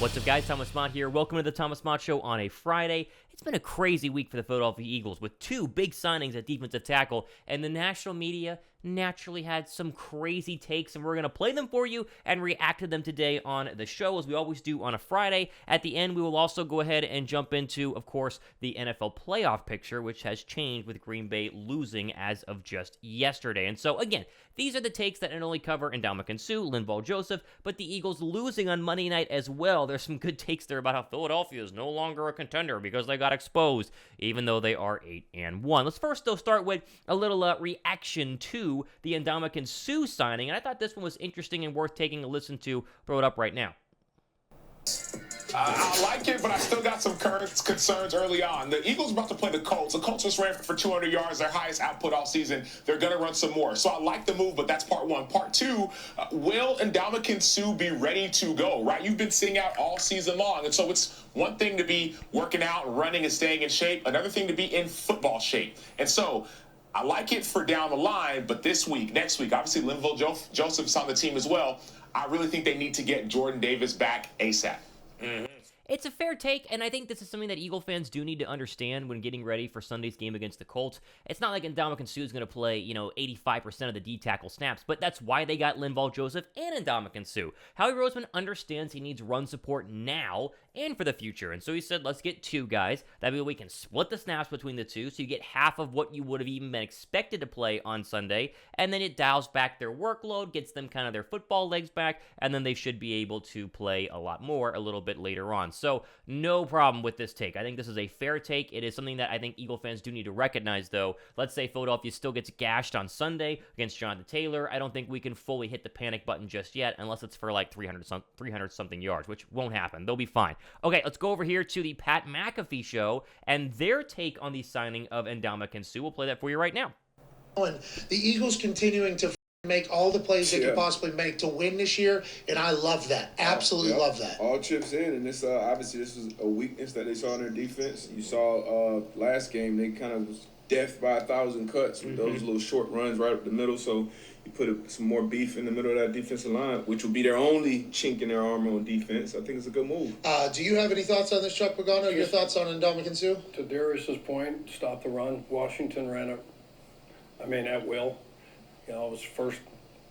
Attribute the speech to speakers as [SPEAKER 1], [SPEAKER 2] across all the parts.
[SPEAKER 1] What's up, guys? Thomas Mott here. Welcome to the Thomas Mott Show on a Friday. It's been a crazy week for the Philadelphia Eagles with two big signings at defensive tackle, and the national media naturally had some crazy takes, and we're going to play them for you and react to them today on the show, as we always do on a Friday. At the end, we will also go ahead and jump into, of course, the NFL playoff picture, which has changed with Green Bay losing as of just yesterday. And so, again, these are the takes that not only cover Ndamukong Suh, Linval Joseph, but the Eagles losing on Monday night as well. There's some good takes there about how Philadelphia is no longer a contender because they got exposed, even though they are 8-1. Let's first, though, start with a little reaction to the Ndamukong Suh signing, and I thought this one was interesting and worth taking a listen to. Throw it up right now.
[SPEAKER 2] I like it, but I still got some concerns early on. The Eagles about to play the Colts. The Colts just ran for 200 yards, their highest output all season. They're going to run some more. So I like the move, but that's part one. Part two, will Ndamukong Suh be ready to go, right? You've been sitting out all season long, and so it's one thing to be working out, running, and staying in shape. Another thing to be in football shape. And so I like it for down the line, but this week, next week, obviously Linval Joseph's on the team as well. I really think they need to get Jordan Davis back ASAP.
[SPEAKER 1] Mm-hmm. It's a fair take, and I think this is something that Eagle fans do need to understand when getting ready for Sunday's game against the Colts. It's not like Ndamukong Suh is going to play, 85% of the D-tackle snaps, but that's why they got Linval Joseph and Ndamukong Suh. Howie Roseman understands he needs run support now and for the future, and so he said, let's get two guys. That way we can split the snaps between the two, so you get half of what you would have even been expected to play on Sunday, and then it dials back their workload, gets them kind of their football legs back, and then they should be able to play a lot more a little bit later on. So no problem with this take. I think this is a fair take. It is something that I think Eagle fans do need to recognize, though. Let's say Philadelphia still gets gashed on Sunday against Jonathan Taylor. I don't think we can fully hit the panic button just yet, unless it's for like 300-something yards, which won't happen. They'll be fine. Okay, let's go over here to the Pat McAfee show and their take on the signing of Ndamukong Suh. We'll play that for you right now.
[SPEAKER 3] The Eagles continuing to make all the plays they could possibly make to win this year, and I love that. Absolutely love that.
[SPEAKER 4] All chips in, and this obviously this was a weakness that they saw in their defense. You saw last game they kind of was death by 1,000 cuts with those little short runs right up the middle. So you put some more beef in the middle of that defensive line, which will be their only chink in their armor on defense. I think it's a good move.
[SPEAKER 3] Do you have any thoughts on this, Chuck Pagano? Your thoughts on Ndamukong Suh?
[SPEAKER 5] To Darius's point, stop the run. Washington ran it, at will. It was first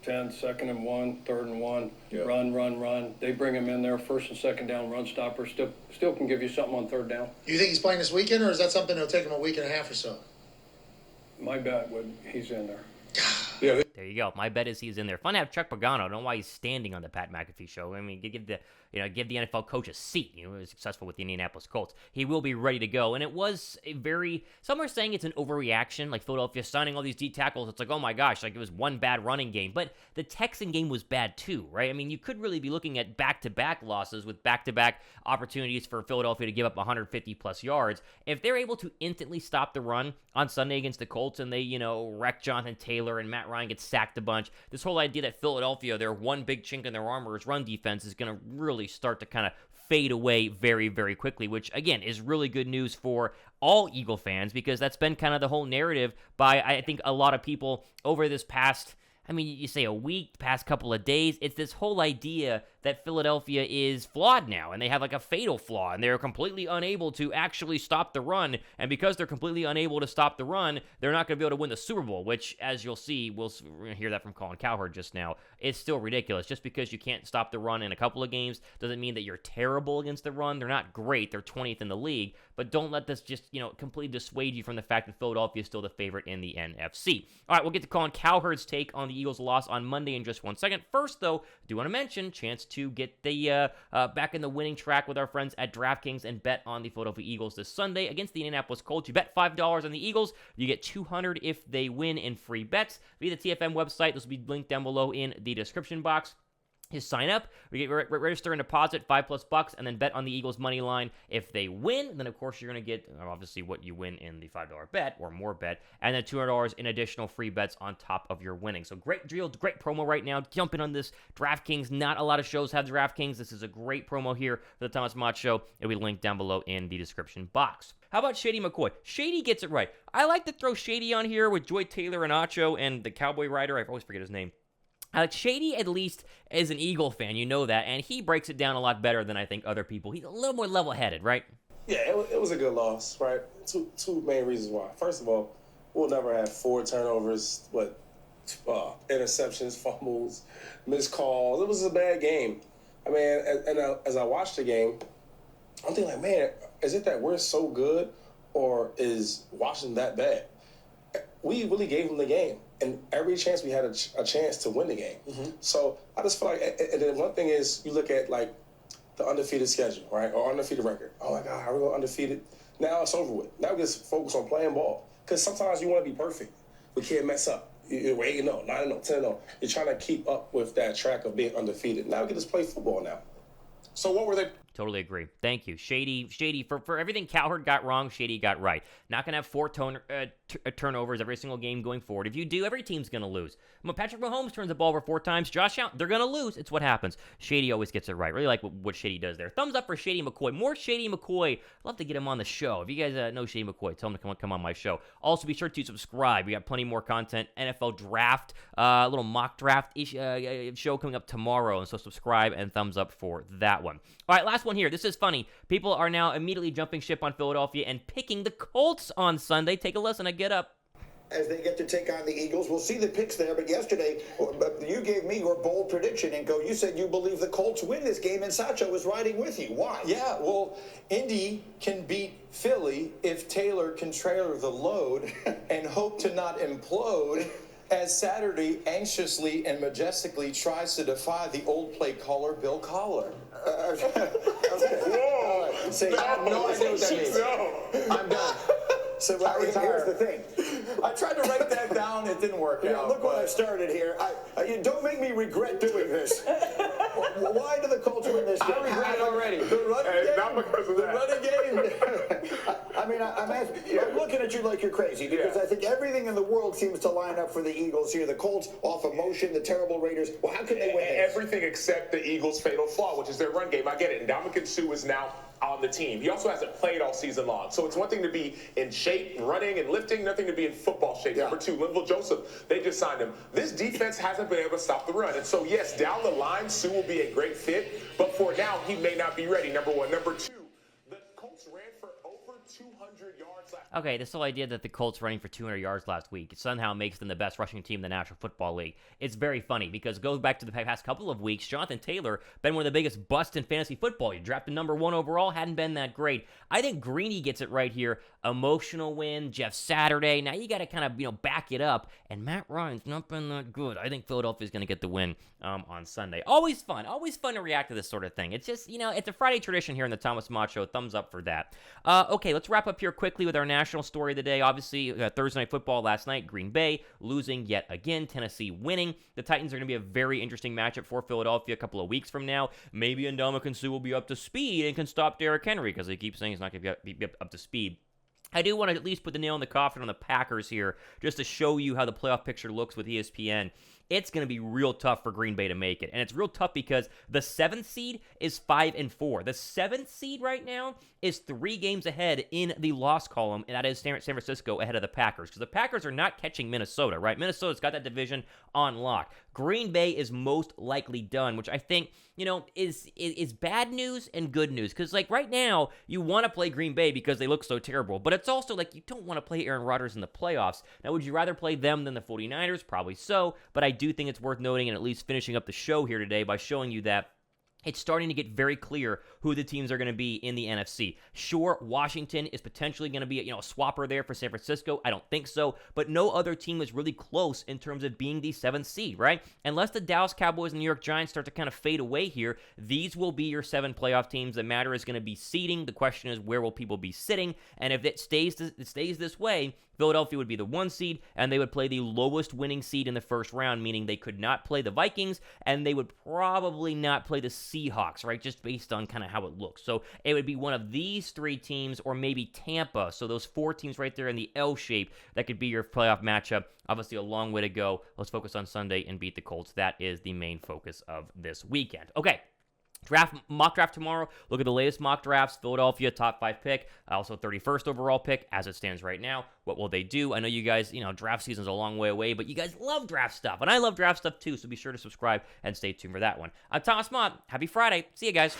[SPEAKER 5] 10, second and 1, third and 1, run. They bring him in there, first and second down, run stopper. Still can give you something on third down.
[SPEAKER 3] Do you think he's playing this weekend, or is that something that'll take him a week and a half or so?
[SPEAKER 5] My bet would he's in there.
[SPEAKER 1] Yeah. There you go. My bet is he's in there. Fun to have Chuck Pagano. I don't know why he's standing on the Pat McAfee show. I mean, give the NFL coach a seat. He was successful with the Indianapolis Colts. He will be ready to go. And it was some are saying it's an overreaction, like Philadelphia signing all these D tackles. It's like, oh my gosh, like it was one bad running game. But the Texan game was bad too, right? I mean, you could really be looking at back-to-back losses with back-to-back opportunities for Philadelphia to give up 150 plus yards. If they're able to instantly stop the run on Sunday against the Colts and they, wreck Jonathan Taylor and Matt Ryan gets sacked a bunch, this whole idea that Philadelphia, their one big chink in their armor is run defense, is going to really start to kind of fade away very, very quickly, which, again, is really good news for all Eagle fans because that's been kind of the whole narrative by, I think, a lot of people over this past, you say a week, past couple of days. It's this whole idea that Philadelphia is flawed now, and they have like a fatal flaw, and they're completely unable to actually stop the run, and because they're completely unable to stop the run, they're not going to be able to win the Super Bowl, which, as you'll see, we're going to hear that from Colin Cowherd just now, is still ridiculous. Just because you can't stop the run in a couple of games doesn't mean that you're terrible against the run. They're not great. They're 20th in the league, but don't let this just, completely dissuade you from the fact that Philadelphia is still the favorite in the NFC. All right, we'll get to Colin Cowherd's take on the Eagles' loss on Monday in just 1 second. First, though, I do want to mention, chance to get the back in the winning track with our friends at DraftKings and bet on the Philadelphia Eagles this Sunday against the Indianapolis Colts. You bet $5 on the Eagles, you get $200 if they win in free bets via the TFM website. This will be linked down below in the description box. Is sign up, register and deposit $5+, and then bet on the Eagles money line. If they win, then of course you're going to get obviously what you win in the $5 bet or more bet, and then $200 in additional free bets on top of your winning. So great deal, great promo right now. Jump in on this DraftKings. Not a lot of shows have DraftKings. This is a great promo here for the Thomas Mott Show. It'll be linked down below in the description box. How about Shady McCoy? Shady gets it right. I like to throw Shady on here with Joy Taylor and Acho and the Cowboy Rider. I always forget his name. Shady, at least, is an Eagle fan. You know that. And he breaks it down a lot better than I think other people. He's a little more level-headed, right?
[SPEAKER 6] Yeah, it was a good loss, right? Two main reasons why. First of all, we'll never have 4 turnovers, interceptions, fumbles, missed calls. It was a bad game. I mean, as I watched the game, I'm thinking like, man, is it that we're so good or is Washington that bad? We really gave them the game. And every chance we had a chance to win the game. Mm-hmm. So I just feel like, and then one thing is you look at like the undefeated schedule, right? Or undefeated record. Oh my God, how are we going undefeated? Now it's over with. Now we just focus on playing ball. Because sometimes you want to be perfect. We can't mess up. You're 8-0, 9-0, 10-0. You're trying to keep up with that track of being undefeated. Now we can just play football now.
[SPEAKER 2] So what were they?
[SPEAKER 1] Totally agree. Thank you. Shady, for everything Cowherd got wrong, Shady got right. Not going to have 4 turnovers every single game going forward. If you do, every team's going to lose. When Patrick Mahomes turns the ball over 4 times, Josh Allen, they're going to lose. It's what happens. Shady always gets it right. Really like what Shady does there. Thumbs up for Shady McCoy. More Shady McCoy. I'd love to get him on the show. If you guys know Shady McCoy, tell him to come on my show. Also, be sure to subscribe. We got plenty more content. NFL draft, a little mock draft show coming up tomorrow. And so subscribe and thumbs up for that one. All right, last one here. This is funny. People are now immediately jumping ship on Philadelphia and picking the Colts on Sunday. Take a listen and get up.
[SPEAKER 7] As they get to take on the Eagles. We'll see the picks there, but yesterday you gave me your bold prediction, Inco. You said you believe the Colts win this game, and Sacho was riding with you. Why?
[SPEAKER 8] Yeah, well, Indy can beat Philly if Taylor can trailer the load and hope to not implode as Saturday anxiously and majestically tries to defy the old play caller, Bill Collar.
[SPEAKER 7] Okay.
[SPEAKER 6] Whoa!
[SPEAKER 7] Right. So I have no idea what that means.
[SPEAKER 6] No.
[SPEAKER 7] I'm done. So here's the thing.
[SPEAKER 8] I tried to write that down. It didn't work out.
[SPEAKER 7] Look what I've started here. You don't make me regret doing this. Why do the Colts win this game?
[SPEAKER 6] I regret it already.
[SPEAKER 7] The running game.
[SPEAKER 6] Not because of that.
[SPEAKER 7] Running game. I mean, I'm looking at you like you're crazy because I think everything in the world seems to line up for the Eagles here. The Colts off emotion, the terrible Raiders. Well, how can they win this?
[SPEAKER 2] Everything except the Eagles' fatal flaw, which is their run game. I get it. Ndamukong Suh is now on the team. He also hasn't played all season long. So it's one thing to be in shape, running and lifting, nothing to be in football shape. Number 2, Linval Joseph, they just signed him. This defense hasn't been able to stop the run. And so, yes, down the line, Suh will be a great fit. But for now, he may not be ready, number 1. Number 2, the Colts ran for over 200 yards last
[SPEAKER 1] Okay, this whole idea that the Colts running for 200 yards last week somehow makes them the best rushing team in the National Football League. It's very funny because it goes back to the past couple of weeks. Jonathan Taylor, been one of the biggest busts in fantasy football. You drafted number 1 overall, hadn't been that great. I think Greeny gets it right here. Emotional win, Jeff Saturday. Now you got to kind of, back it up. And Matt Ryan's not been that good. I think Philadelphia's going to get the win on Sunday. Always fun to react to this sort of thing. It's just, it's a Friday tradition here in the Thomas Mott Show. Thumbs up for that. Okay, let's wrap up here quickly with our national story of the day. Obviously, Thursday Night Football last night, Green Bay losing yet again, Tennessee winning. The Titans are going to be a very interesting matchup for Philadelphia a couple of weeks from now. Maybe Ndamukong Suh will be up to speed and can stop Derrick Henry because they keep saying he's not going to be up to speed. I do want to at least put the nail in the coffin on the Packers here just to show you how the playoff picture looks with ESPN. It's going to be real tough for Green Bay to make it. And it's real tough because the 7th seed is 5-4. The 7th seed right now is 3 games ahead in the loss column, and that is San Francisco ahead of the Packers. Because the Packers are not catching Minnesota, right? Minnesota's got that division on lock. Green Bay is most likely done, which I think, is bad news and good news. Because, right now, you want to play Green Bay because they look so terrible. But it's also, you don't want to play Aaron Rodgers in the playoffs. Now, would you rather play them than the 49ers? Probably so. But I do think it's worth noting and at least finishing up the show here today by showing you that it's starting to get very clear who the teams are going to be in the NFC. Sure, Washington is potentially going to be a swapper there for San Francisco. I don't think so, but no other team is really close in terms of being the 7th seed, right? Unless the Dallas Cowboys and New York Giants start to kind of fade away here, these will be your 7 playoff teams. The matter is going to be seeding. The question is, where will people be sitting? And if it stays this way, Philadelphia would be the 1 seed, and they would play the lowest winning seed in the first round, meaning they could not play the Vikings, and they would probably not play the Seahawks, right, just based on kind of how it looks. So it would be one of these 3 teams or maybe Tampa. So those 4 teams right there in the L shape, that could be your playoff matchup. Obviously, a long way to go. Let's focus on Sunday and beat the Colts. That is the main focus of this weekend. Okay. Mock draft tomorrow. Look at the latest mock drafts. Philadelphia, top 5 pick. Also 31st overall pick as it stands right now. What will they do? I know you guys, draft season's a long way away, but you guys love draft stuff. And I love draft stuff too, so be sure to subscribe and stay tuned for that one. I'm Thomas Mott. Happy Friday. See you guys.